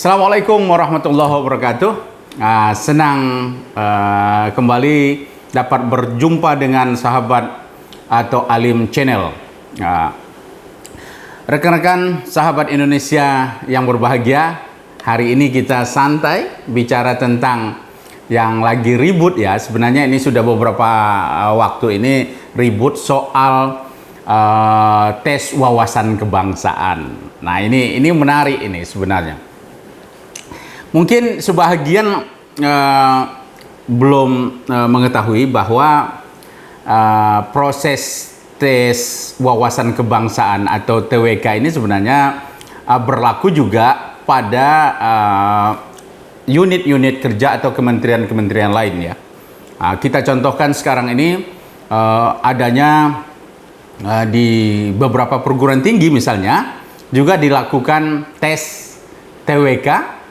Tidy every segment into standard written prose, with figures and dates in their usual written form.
Assalamualaikum warahmatullahi wabarakatuh. Senang kembali dapat berjumpa dengan sahabat atau Alim Channel. Rekan-rekan sahabat Indonesia yang berbahagia, hari ini kita santai bicara tentang yang lagi ribut ya. Sebenarnya ini sudah beberapa waktu ini ribut soal tes wawasan kebangsaan. Nah ini menarik ini sebenarnya. Mungkin sebahagian belum mengetahui bahwa proses tes wawasan kebangsaan atau TWK ini sebenarnya berlaku juga pada unit-unit kerja atau kementerian-kementerian lain ya. Kita contohkan sekarang ini adanya di beberapa perguruan tinggi misalnya juga dilakukan tes TWK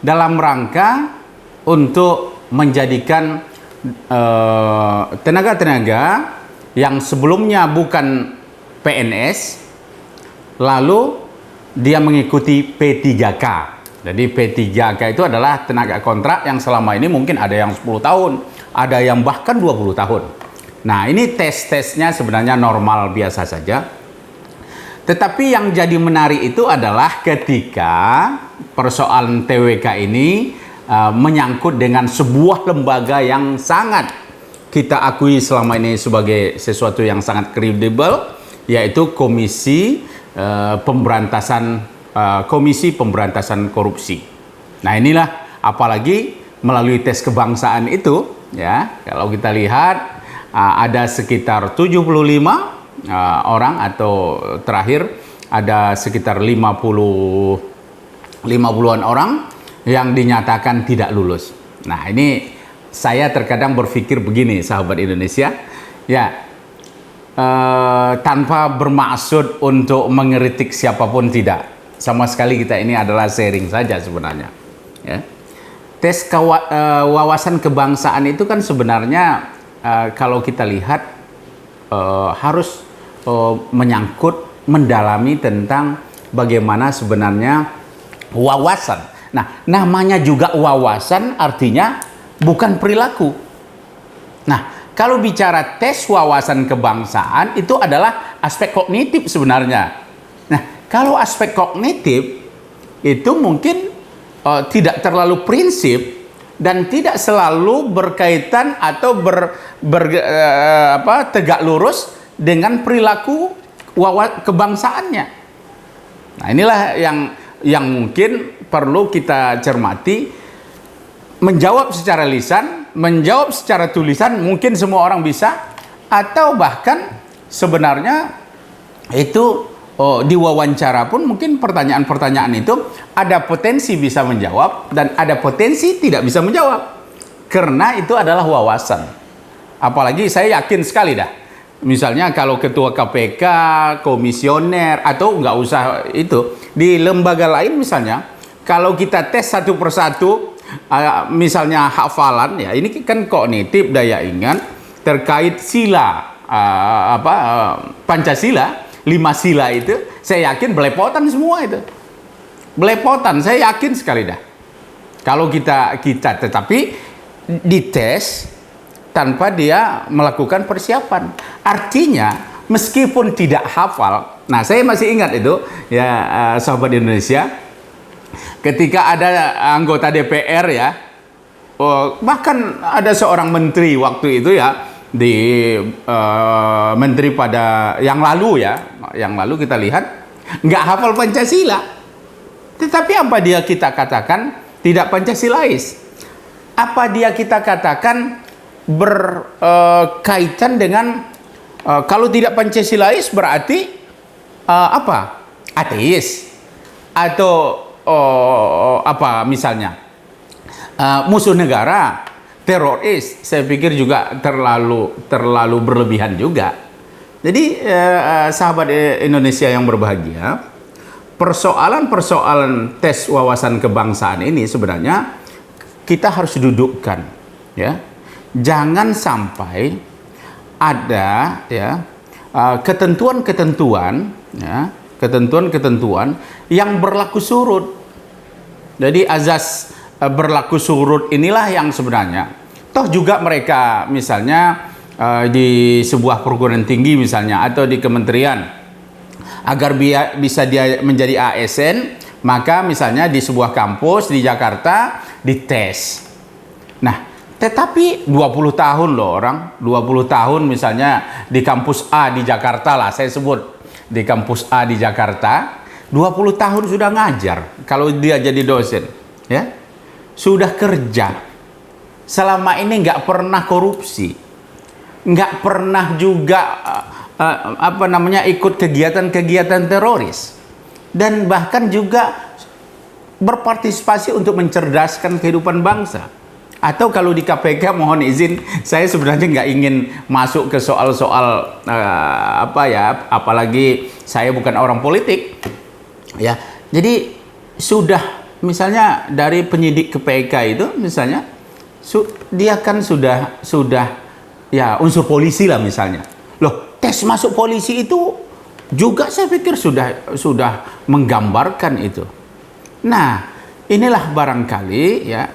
dalam rangka untuk menjadikan tenaga-tenaga yang sebelumnya bukan PNS lalu dia mengikuti P3K. Jadi P3K itu adalah tenaga kontrak yang selama ini mungkin ada yang 10 tahun, ada yang bahkan 20 tahun. Nah, ini tes-tesnya sebenarnya normal biasa saja. Tetapi yang jadi menarik itu adalah ketika persoalan TWK ini menyangkut dengan sebuah lembaga yang sangat kita akui selama ini sebagai sesuatu yang sangat kredibel, yaitu Komisi Pemberantasan Korupsi. Nah inilah, apalagi melalui tes kebangsaan itu ya, kalau kita lihat ada sekitar 75 orang, atau terakhir ada sekitar 50-an orang yang dinyatakan tidak lulus. Nah ini saya terkadang berpikir begini sahabat Indonesia ya, tanpa bermaksud untuk mengkritik siapapun, tidak sama sekali, kita ini adalah sharing saja sebenarnya ya. Tes wawasan kebangsaan itu kan sebenarnya kalau kita lihat harus menyangkut, mendalami tentang bagaimana sebenarnya wawasan. Nah, namanya juga wawasan, artinya bukan perilaku. Nah, kalau bicara tes wawasan kebangsaan itu adalah aspek kognitif sebenarnya. Nah, kalau aspek kognitif itu mungkin tidak terlalu prinsip dan tidak selalu berkaitan atau tegak lurus dengan perilaku kebangsaannya. Nah, inilah yang mungkin perlu kita cermati. Menjawab secara lisan, menjawab secara tulisan mungkin semua orang bisa, atau bahkan sebenarnya itu diwawancara pun mungkin pertanyaan-pertanyaan itu ada potensi bisa menjawab dan ada potensi tidak bisa menjawab, karena itu adalah wawasan. Apalagi saya yakin sekali dah, misalnya kalau ketua KPK, komisioner, atau nggak usah itu, di lembaga lain misalnya, kalau kita tes satu persatu, misalnya hafalan ya, ini kan kognitif, daya ingat terkait sila, Pancasila, 5 sila itu, saya yakin belepotan semua itu. Belepotan, saya yakin sekali dah. Kalau kita tetapi dites tanpa dia melakukan persiapan. Artinya, meskipun tidak hafal, nah saya masih ingat itu, ya sahabat Indonesia, ketika ada anggota DPR ya, bahkan ada seorang menteri waktu itu ya, di menteri pada yang lalu kita lihat, nggak hafal Pancasila. Tetapi apa dia kita katakan tidak Pancasilais? Apa dia kita katakan berkaitan dengan kalau tidak Pancasilais berarti ateis, atau apa misalnya musuh negara, teroris? Saya pikir juga terlalu berlebihan juga. Jadi sahabat Indonesia yang berbahagia, persoalan tes wawasan kebangsaan ini sebenarnya kita harus dudukkan ya. Jangan sampai ada ya ketentuan-ketentuan yang berlaku surut. Jadi azas berlaku surut inilah yang sebenarnya. Toh juga mereka misalnya di sebuah perguruan tinggi misalnya atau di kementerian, agar bisa dia menjadi ASN, maka misalnya di sebuah kampus di Jakarta dites. Nah, tetapi 20 tahun loh orang, 20 tahun misalnya di kampus A di Jakarta lah, saya sebut di kampus A di Jakarta, 20 tahun sudah ngajar kalau dia jadi dosen, ya. Sudah kerja. Selama ini nggak pernah korupsi. Nggak pernah juga ikut kegiatan-kegiatan teroris, dan bahkan juga berpartisipasi untuk mencerdaskan kehidupan bangsa. Atau kalau di KPK, mohon izin, saya sebenarnya nggak ingin masuk ke soal-soal apalagi saya bukan orang politik, ya. Jadi sudah misalnya dari penyidik KPK itu misalnya dia kan sudah ya unsur polisi lah misalnya. Loh, tes masuk polisi itu juga saya pikir sudah menggambarkan itu. Nah, inilah barangkali ya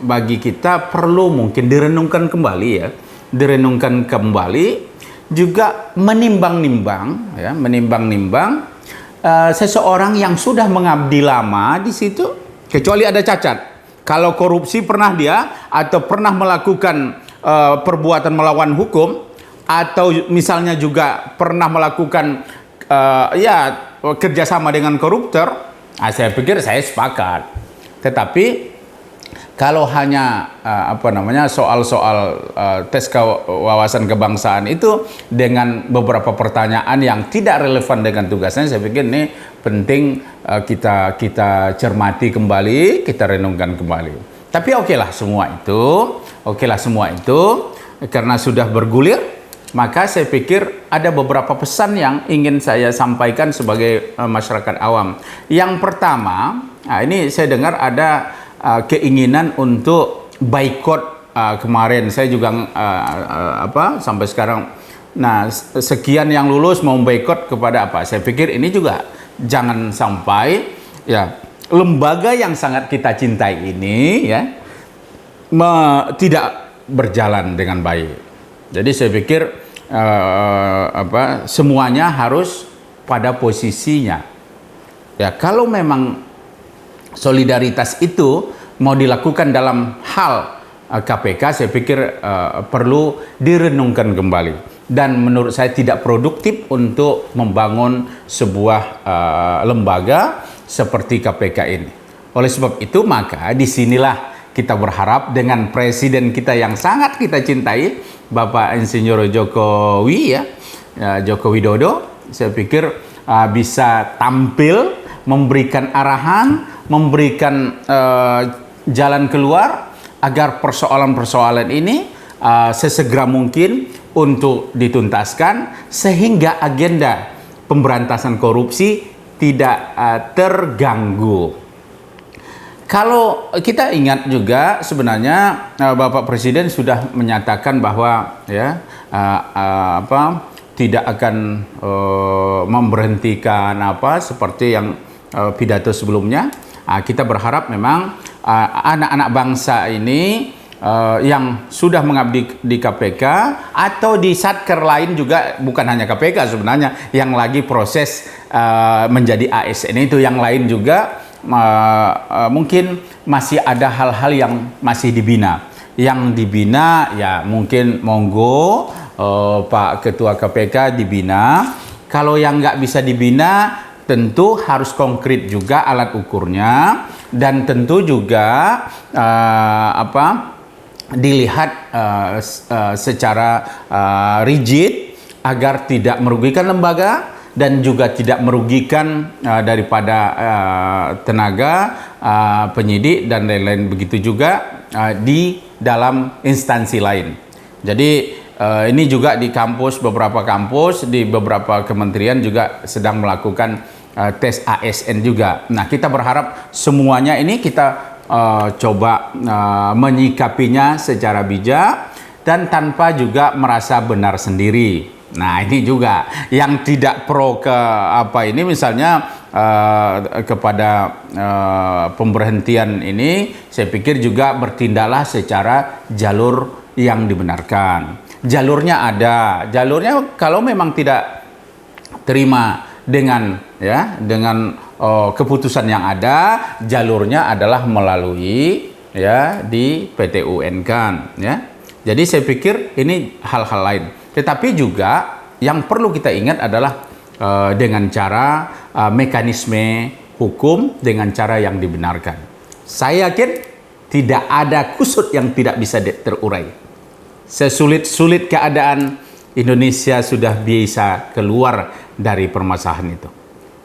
bagi kita perlu mungkin direnungkan kembali ya. Direnungkan kembali juga menimbang-nimbang ya, menimbang-nimbang seseorang yang sudah mengabdi lama di situ, kecuali ada cacat. Kalau korupsi pernah dia atau pernah melakukan perbuatan melawan hukum, atau misalnya juga pernah melakukan kerjasama dengan koruptor, saya pikir saya sepakat. Tetapi kalau hanya soal-soal tes wawasan kebangsaan itu dengan beberapa pertanyaan yang tidak relevan dengan tugasnya, saya pikir ini penting kita cermati kembali, kita renungkan kembali. Tapi okelah semua itu, karena sudah bergulir, maka saya pikir ada beberapa pesan yang ingin saya sampaikan sebagai masyarakat awam. Yang pertama, ini saya dengar ada keinginan untuk boikot kemarin. Saya juga sampai sekarang, nah sekian yang lulus mau boikot kepada apa? Saya pikir ini juga jangan sampai ya lembaga yang sangat kita cintai ini ya tidak berjalan dengan baik. Jadi saya pikir semuanya harus pada posisinya. Ya, kalau memang solidaritas itu mau dilakukan dalam hal KPK, saya pikir perlu direnungkan kembali. Dan menurut saya tidak produktif untuk membangun sebuah lembaga seperti KPK ini. Oleh sebab itu, maka disinilah kita berharap dengan presiden kita yang sangat kita cintai, Bapak Insinyur Jokowi Joko Widodo, saya pikir bisa tampil, memberikan arahan, memberikan jalan keluar agar persoalan-persoalan ini sesegera mungkin untuk dituntaskan, sehingga agenda pemberantasan korupsi tidak terganggu. Kalau kita ingat juga sebenarnya Bapak Presiden sudah menyatakan bahwa ya tidak akan memberhentikan seperti yang pidato sebelumnya. Kita berharap memang anak-anak bangsa ini yang sudah mengabdi di KPK atau di satker lain juga, bukan hanya KPK sebenarnya, yang lagi proses menjadi ASN itu, yang lain juga mungkin masih ada hal-hal yang masih dibina. Yang dibina ya mungkin monggo Pak Ketua KPK dibina. Kalau yang nggak bisa dibina, tentu harus konkret juga alat ukurnya, dan tentu juga dilihat secara rigid agar tidak merugikan lembaga dan juga tidak merugikan daripada tenaga penyidik dan lain-lain, begitu juga di dalam instansi lain. Jadi ini juga di kampus, beberapa kampus di beberapa kementerian juga sedang melakukan tes ASN juga. Nah, kita berharap semuanya ini kita coba menyikapinya secara bijak dan tanpa juga merasa benar sendiri. Nah, ini juga yang tidak pro ke misalnya kepada pemberhentian ini, saya pikir juga bertindaklah secara jalur yang dibenarkan. Jalurnya ada, jalurnya kalau memang tidak terima dengan keputusan yang ada, jalurnya adalah melalui di PT UN kan ya. Jadi saya pikir ini hal-hal lain. Tetapi juga yang perlu kita ingat adalah dengan cara mekanisme hukum dengan cara yang dibenarkan. Saya yakin tidak ada kusut yang tidak bisa terurai. Sesulit-sulit keadaan, Indonesia sudah bisa keluar dari permasalahan itu.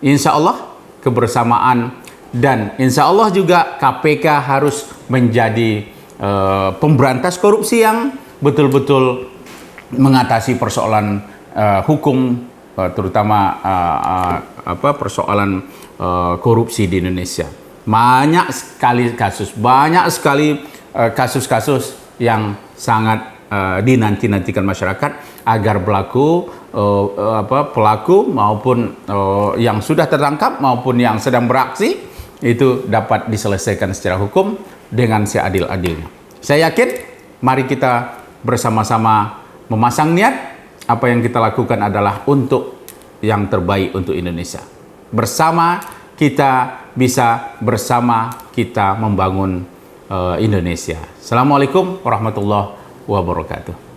Insya Allah kebersamaan, dan insya Allah juga KPK harus menjadi pemberantas korupsi yang betul-betul mengatasi persoalan hukum, terutama persoalan korupsi di Indonesia. Banyak sekali kasus yang sangat dinanti-nantikan masyarakat agar pelaku maupun yang sudah tertangkap maupun yang sedang beraksi itu dapat diselesaikan secara hukum dengan seadil-adilnya. Saya yakin mari kita bersama-sama memasang niat, apa yang kita lakukan adalah untuk yang terbaik untuk Indonesia. Bersama kita bisa, bersama kita membangun Indonesia. Assalamualaikum warahmatullahi wabarakatuh.